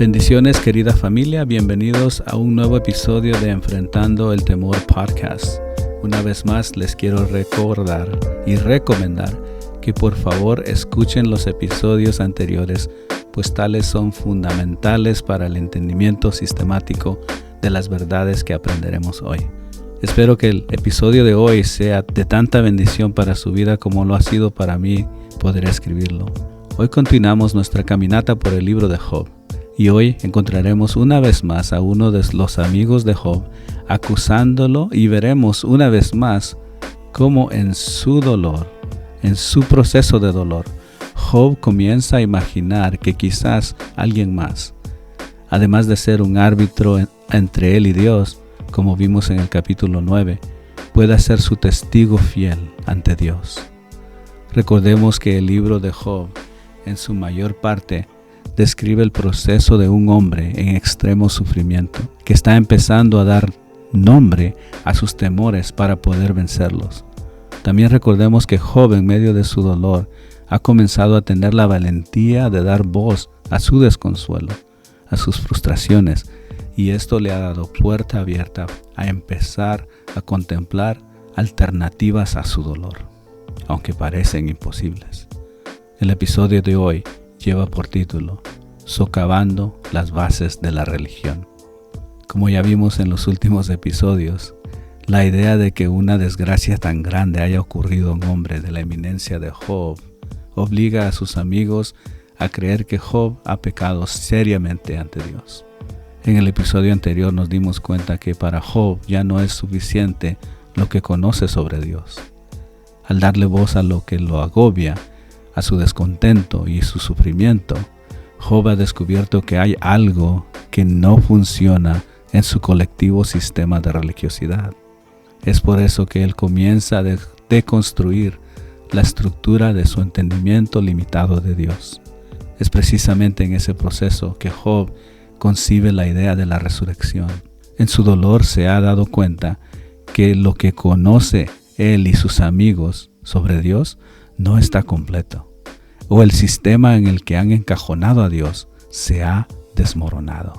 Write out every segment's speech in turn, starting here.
Bendiciones, querida familia, bienvenidos a un nuevo episodio de Enfrentando el Temor Podcast. Una vez más les quiero recordar y recomendar que por favor escuchen los episodios anteriores, pues tales son fundamentales para el entendimiento sistemático de las verdades que aprenderemos hoy. Espero que el episodio de hoy sea de tanta bendición para su vida como lo ha sido para mí poder escribirlo. Hoy continuamos nuestra caminata por el libro de Job. Y hoy encontraremos una vez más a uno de los amigos de Job acusándolo y veremos una vez más cómo en su dolor, en su proceso de dolor, Job comienza a imaginar que quizás alguien más, además de ser un árbitro entre él y Dios, como vimos en el capítulo 9, pueda ser su testigo fiel ante Dios. Recordemos que el libro de Job, en su mayor parte, describe el proceso de un hombre en extremo sufrimiento, que está empezando a dar nombre a sus temores para poder vencerlos. También recordemos que Job, en medio de su dolor, ha comenzado a tener la valentía de dar voz a su desconsuelo, a sus frustraciones, y esto le ha dado puerta abierta a empezar a contemplar alternativas a su dolor, aunque parecen imposibles. El episodio de hoy lleva por título Socavando las bases de la religión. Como ya vimos en los últimos episodios, la idea de que una desgracia tan grande haya ocurrido a un hombre de la eminencia de Job obliga a sus amigos a creer que Job ha pecado seriamente ante Dios. En el episodio anterior nos dimos cuenta que para Job ya no es suficiente lo que conoce sobre Dios. Al darle voz a lo que lo agobia, a su descontento y su sufrimiento, Job ha descubierto que hay algo que no funciona en su colectivo sistema de religiosidad. Es por eso que él comienza a deconstruir la estructura de su entendimiento limitado de Dios. Es precisamente en ese proceso que Job concibe la idea de la resurrección. En su dolor se ha dado cuenta que lo que conoce él y sus amigos sobre Dios no está completo, o el sistema en el que han encajonado a Dios se ha desmoronado,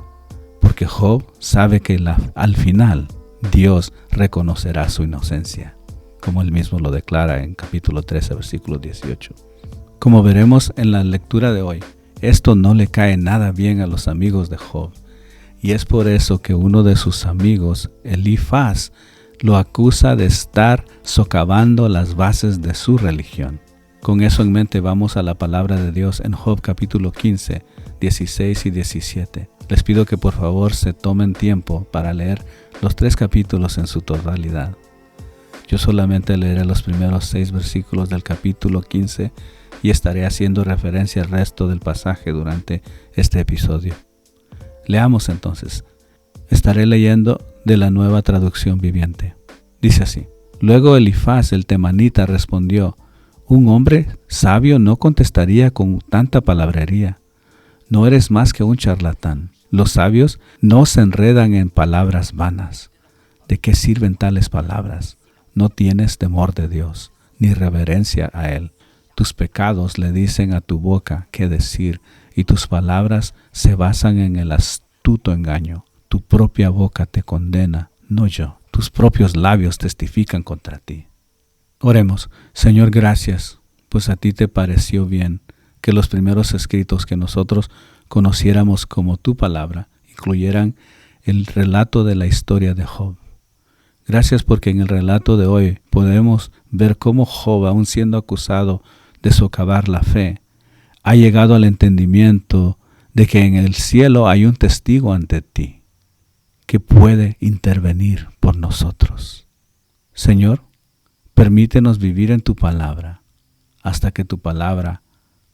porque Job sabe que al final Dios reconocerá su inocencia, como él mismo lo declara en capítulo 13, versículo 18. Como veremos en la lectura de hoy, esto no le cae nada bien a los amigos de Job, y es por eso que uno de sus amigos, Elifaz, lo acusa de estar socavando las bases de su religión. Con eso en mente vamos a la palabra de Dios en Job capítulo 15, 16 y 17. Les pido que por favor se tomen tiempo para leer los 3 capítulos en su totalidad. Yo solamente leeré los primeros 6 versículos del capítulo 15 y estaré haciendo referencia al resto del pasaje durante este episodio. Leamos entonces. Estaré leyendo de la Nueva Traducción Viviente. Dice así: Luego Elifaz el temanita respondió: Un hombre sabio no contestaría con tanta palabrería. No eres más que un charlatán. Los sabios no se enredan en palabras vanas. ¿De qué sirven tales palabras? No tienes temor de Dios, ni reverencia a Él. Tus pecados le dicen a tu boca qué decir, y tus palabras se basan en el astuto engaño. Tu propia boca te condena, no yo. Tus propios labios testifican contra ti. Oremos. Señor, gracias, pues a ti te pareció bien que los primeros escritos que nosotros conociéramos como tu palabra incluyeran el relato de la historia de Job. Gracias porque en el relato de hoy podemos ver cómo Job, aun siendo acusado de socavar la fe, ha llegado al entendimiento de que en el cielo hay un testigo ante ti que puede intervenir por nosotros. Señor, permítenos vivir en tu palabra hasta que tu palabra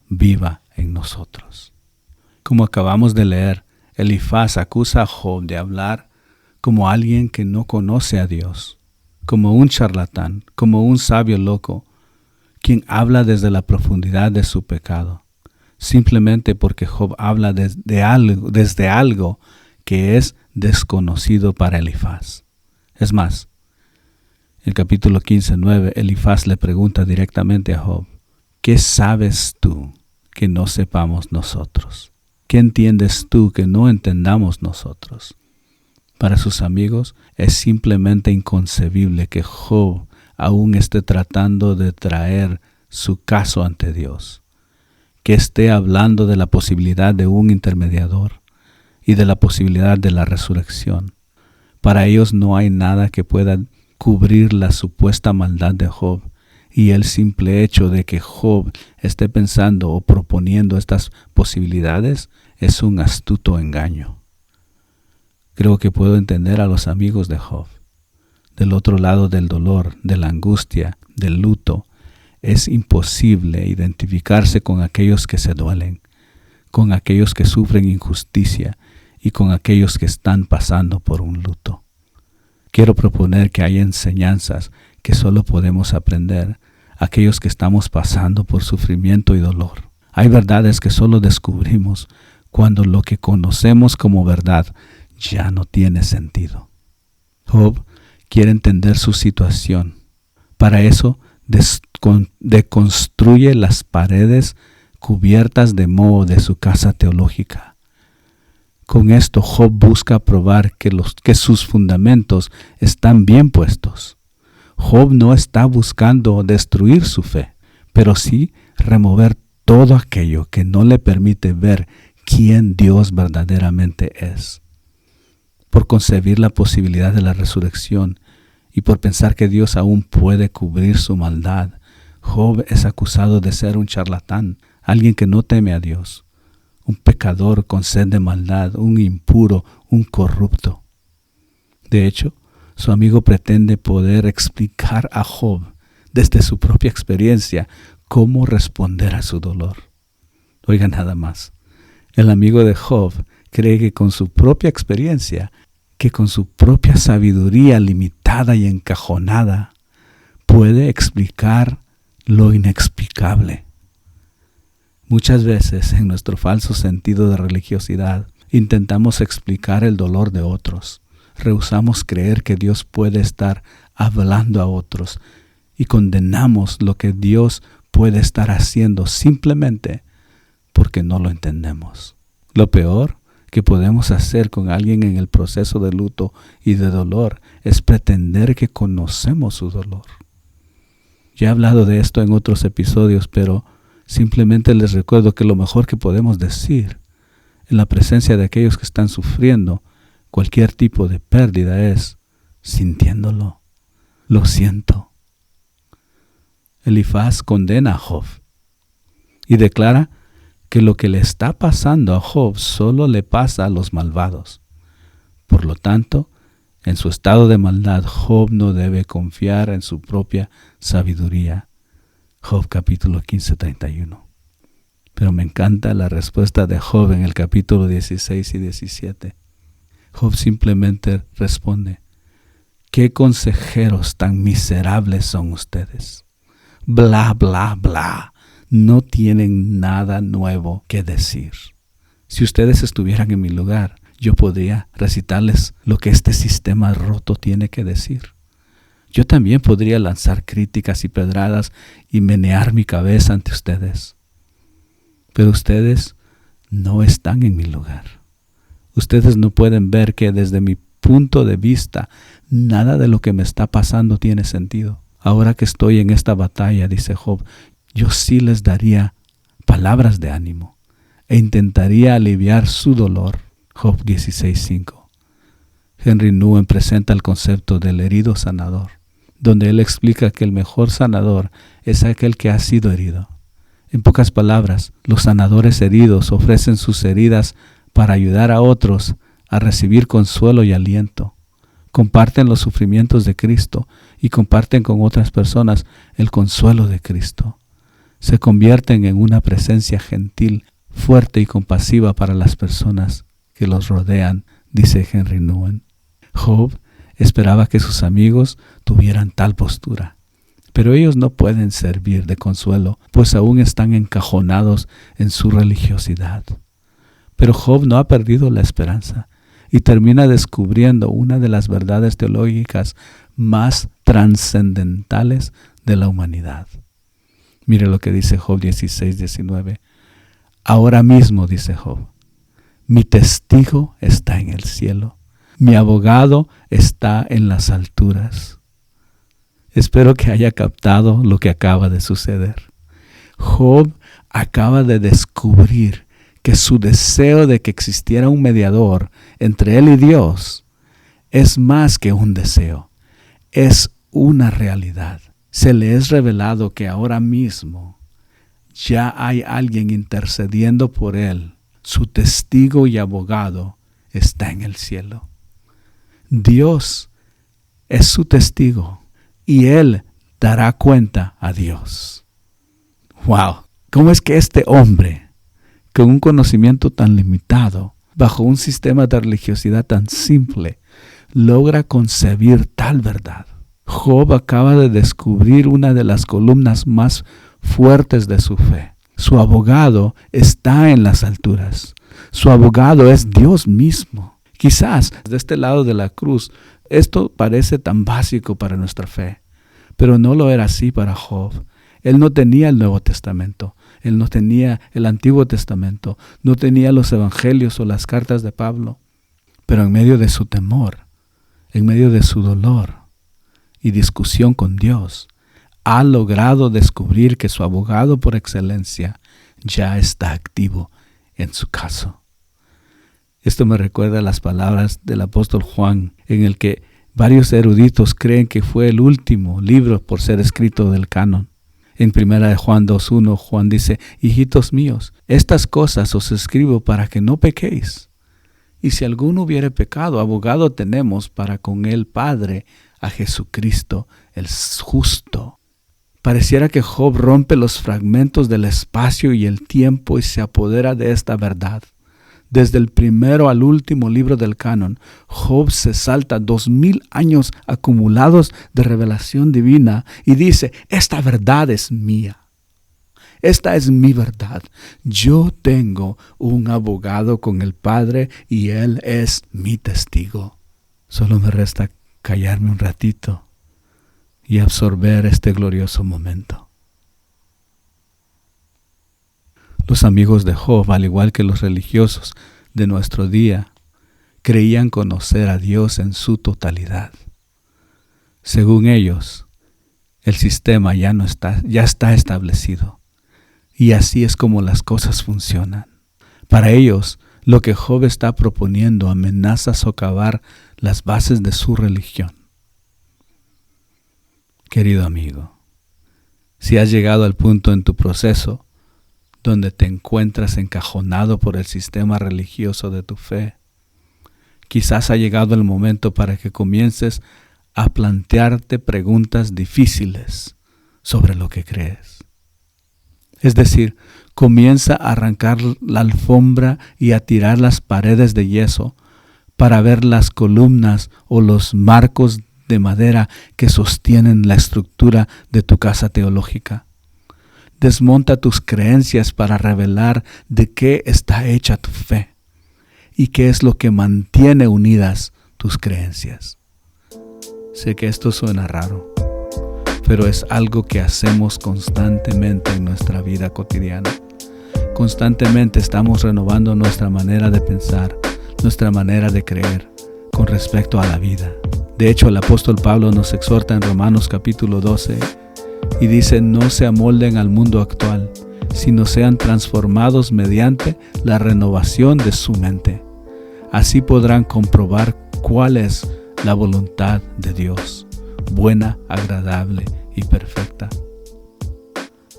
viva en nosotros. Como acabamos de leer, Elifaz acusa a Job de hablar como alguien que no conoce a Dios, como un charlatán, como un sabio loco, quien habla desde la profundidad de su pecado, simplemente porque Job habla desde algo que es desconocido para Elifaz. Es más, en el capítulo 15, 9, Elifaz le pregunta directamente a Job: ¿Qué sabes tú que no sepamos nosotros? ¿Qué entiendes tú que no entendamos nosotros? Para sus amigos es simplemente inconcebible que Job aún esté tratando de traer su caso ante Dios, que esté hablando de la posibilidad de un intermediador y de la posibilidad de la resurrección. Para ellos no hay nada que pueda cubrir la supuesta maldad de Job, y el simple hecho de que Job esté pensando o proponiendo estas posibilidades es un astuto engaño. Creo que puedo entender a los amigos de Job. Del otro lado del dolor, de la angustia, del luto, es imposible identificarse con aquellos que se duelen, con aquellos que sufren injusticia y con aquellos que están pasando por un luto. Quiero proponer que hay enseñanzas que solo podemos aprender aquellos que estamos pasando por sufrimiento y dolor. Hay verdades que solo descubrimos cuando lo que conocemos como verdad ya no tiene sentido. Job quiere entender su situación. Para eso deconstruye las paredes cubiertas de moho de su casa teológica. Con esto Job busca probar que sus fundamentos están bien puestos. Job no está buscando destruir su fe, pero sí remover todo aquello que no le permite ver quién Dios verdaderamente es. Por concebir la posibilidad de la resurrección y por pensar que Dios aún puede cubrir su maldad, Job es acusado de ser un charlatán, alguien que no teme a Dios, un pecador con sed de maldad, un impuro, un corrupto. De hecho, su amigo pretende poder explicar a Job desde su propia experiencia cómo responder a su dolor. Oiga nada más, el amigo de Job cree que con su propia experiencia, que con su propia sabiduría limitada y encajonada, puede explicar lo inexplicable. Muchas veces en nuestro falso sentido de religiosidad intentamos explicar el dolor de otros. Rehusamos creer que Dios puede estar hablando a otros y condenamos lo que Dios puede estar haciendo simplemente porque no lo entendemos. Lo peor que podemos hacer con alguien en el proceso de luto y de dolor es pretender que conocemos su dolor. Ya he hablado de esto en otros episodios, pero simplemente les recuerdo que lo mejor que podemos decir en la presencia de aquellos que están sufriendo cualquier tipo de pérdida es, sintiéndolo, lo siento. Elifaz condena a Job y declara que lo que le está pasando a Job solo le pasa a los malvados. Por lo tanto, en su estado de maldad, Job no debe confiar en su propia sabiduría. Job capítulo 15, 31. Pero me encanta la respuesta de Job en el capítulo 16 y 17. Job simplemente responde: ¿qué consejeros tan miserables son ustedes? Bla, bla, bla. No tienen nada nuevo que decir. Si ustedes estuvieran en mi lugar, yo podría recitarles lo que este sistema roto tiene que decir. Yo también podría lanzar críticas y pedradas y menear mi cabeza ante ustedes. Pero ustedes no están en mi lugar. Ustedes no pueden ver que desde mi punto de vista, nada de lo que me está pasando tiene sentido. Ahora que estoy en esta batalla, dice Job, yo sí les daría palabras de ánimo e intentaría aliviar su dolor. Job 16:5. Henry Nouwen presenta el concepto del herido sanador, donde él explica que el mejor sanador es aquel que ha sido herido. En pocas palabras, los sanadores heridos ofrecen sus heridas para ayudar a otros a recibir consuelo y aliento. Comparten los sufrimientos de Cristo y comparten con otras personas el consuelo de Cristo. Se convierten en una presencia gentil, fuerte y compasiva para las personas que los rodean, dice Henry Nouwen. Job esperaba que sus amigos tuvieran tal postura, pero ellos no pueden servir de consuelo, pues aún están encajonados en su religiosidad. Pero Job no ha perdido la esperanza y termina descubriendo una de las verdades teológicas más trascendentales de la humanidad. Mire lo que dice Job 16:19. Ahora mismo, dice Job, Mi testigo está en el cielo. Mi abogado está en las alturas. Espero que haya captado lo que acaba de suceder. Job acaba de descubrir que su deseo de que existiera un mediador entre él y Dios es más que un deseo, es una realidad. Se le es revelado que ahora mismo ya hay alguien intercediendo por él. Su testigo y abogado está en el cielo. Dios es su testigo y él dará cuenta a Dios. ¡Wow! ¿Cómo es que este hombre, con un conocimiento tan limitado, bajo un sistema de religiosidad tan simple, logra concebir tal verdad? Job acaba de descubrir una de las columnas más fuertes de su fe. Su abogado está en las alturas. Su abogado es Dios mismo. Quizás de este lado de la cruz esto parece tan básico para nuestra fe, pero no lo era así para Job. Él no tenía el Nuevo Testamento, él no tenía el Antiguo Testamento, no tenía los Evangelios o las cartas de Pablo, pero en medio de su temor, en medio de su dolor y discusión con Dios, ha logrado descubrir que su abogado por excelencia ya está activo en su caso. Esto me recuerda a las palabras del apóstol Juan, en el que varios eruditos creen que fue el último libro por ser escrito del canon. En 1 Juan 2:1, Juan dice: hijitos míos, estas cosas os escribo para que no pequéis. Y si alguno hubiere pecado, abogado tenemos para con el Padre, a Jesucristo el justo. Pareciera que Job rompe los fragmentos del espacio y el tiempo y se apodera de esta verdad. Desde el primero al último libro del canon, Job se salta 2000 años acumulados de revelación divina y dice: esta verdad es mía. Esta es mi verdad. Yo tengo un abogado con el Padre y Él es mi testigo. Solo me resta callarme un ratito y absorber este glorioso momento. Los amigos de Job, al igual que los religiosos de nuestro día, creían conocer a Dios en su totalidad. Según ellos, el sistema ya está establecido. Y así es como las cosas funcionan. Para ellos, lo que Job está proponiendo amenaza socavar las bases de su religión. Querido amigo, si has llegado al punto en tu proceso donde te encuentras encajonado por el sistema religioso de tu fe, quizás ha llegado el momento para que comiences a plantearte preguntas difíciles sobre lo que crees. Es decir, comienza a arrancar la alfombra y a tirar las paredes de yeso para ver las columnas o los marcos de madera que sostienen la estructura de tu casa teológica. Desmonta tus creencias para revelar de qué está hecha tu fe y qué es lo que mantiene unidas tus creencias. Sé que esto suena raro, pero es algo que hacemos constantemente en nuestra vida cotidiana. Constantemente estamos renovando nuestra manera de pensar, nuestra manera de creer con respecto a la vida. De hecho, el apóstol Pablo nos exhorta en Romanos capítulo 12 y dice: no se amolden al mundo actual, sino sean transformados mediante la renovación de su mente. Así podrán comprobar cuál es la voluntad de Dios, buena, agradable y perfecta.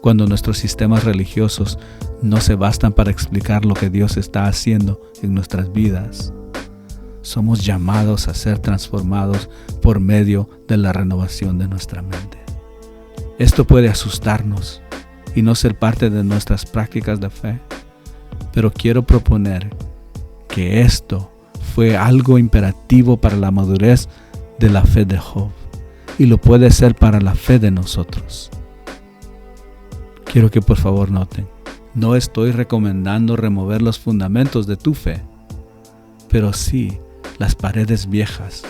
Cuando nuestros sistemas religiosos no se bastan para explicar lo que Dios está haciendo en nuestras vidas, somos llamados a ser transformados por medio de la renovación de nuestra mente. Esto puede asustarnos y no ser parte de nuestras prácticas de fe, pero quiero proponer que esto fue algo imperativo para la madurez de la fe de Job y lo puede ser para la fe de nosotros. Quiero que por favor noten, no estoy recomendando remover los fundamentos de tu fe, pero sí las paredes viejas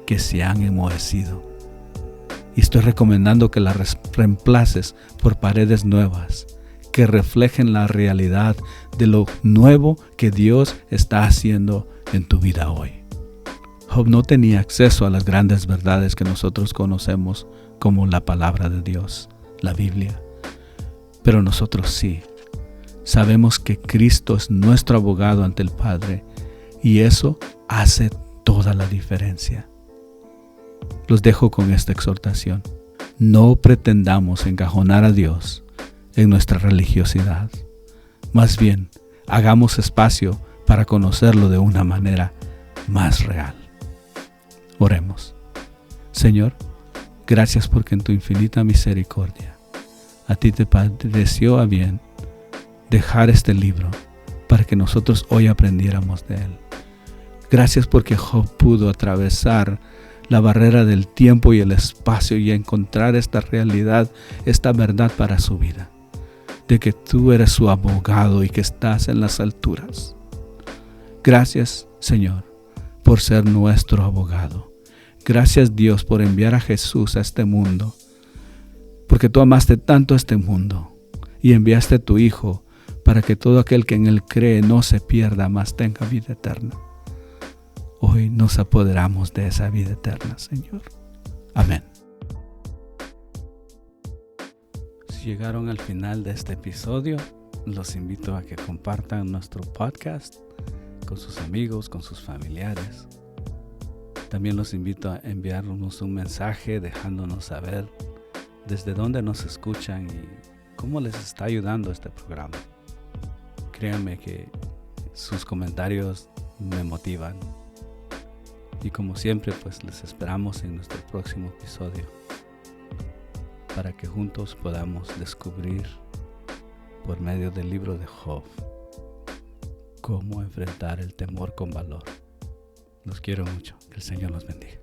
que se han enmohecido. Y estoy recomendando que las reemplaces por paredes nuevas, que reflejen la realidad de lo nuevo que Dios está haciendo en tu vida hoy. Job no tenía acceso a las grandes verdades que nosotros conocemos como la palabra de Dios, la Biblia. Pero nosotros sí. Sabemos que Cristo es nuestro abogado ante el Padre y eso hace toda la diferencia. Los dejo con esta exhortación. No pretendamos encajonar a Dios en nuestra religiosidad. Más bien, hagamos espacio para conocerlo de una manera más real. Oremos. Señor, gracias porque en tu infinita misericordia a ti te pareció a bien dejar este libro para que nosotros hoy aprendiéramos de él. Gracias porque Job pudo atravesar la barrera del tiempo y el espacio y encontrar esta realidad, esta verdad para su vida, de que tú eres su abogado y que estás en las alturas. Gracias, Señor, por ser nuestro abogado. Gracias, Dios, por enviar a Jesús a este mundo, porque tú amaste tanto a este mundo y enviaste a tu Hijo para que todo aquel que en Él cree no se pierda, mas tenga vida eterna. Hoy nos apoderamos de esa vida eterna, Señor. Amén. Si llegaron al final de este episodio, los invito a que compartan nuestro podcast con sus amigos, con sus familiares. También los invito a enviarnos un mensaje dejándonos saber desde dónde nos escuchan y cómo les está ayudando este programa. Créanme que sus comentarios me motivan. Y como siempre, pues les esperamos en nuestro próximo episodio para que juntos podamos descubrir por medio del libro de Job cómo enfrentar el temor con valor. Los quiero mucho. Que el Señor los bendiga.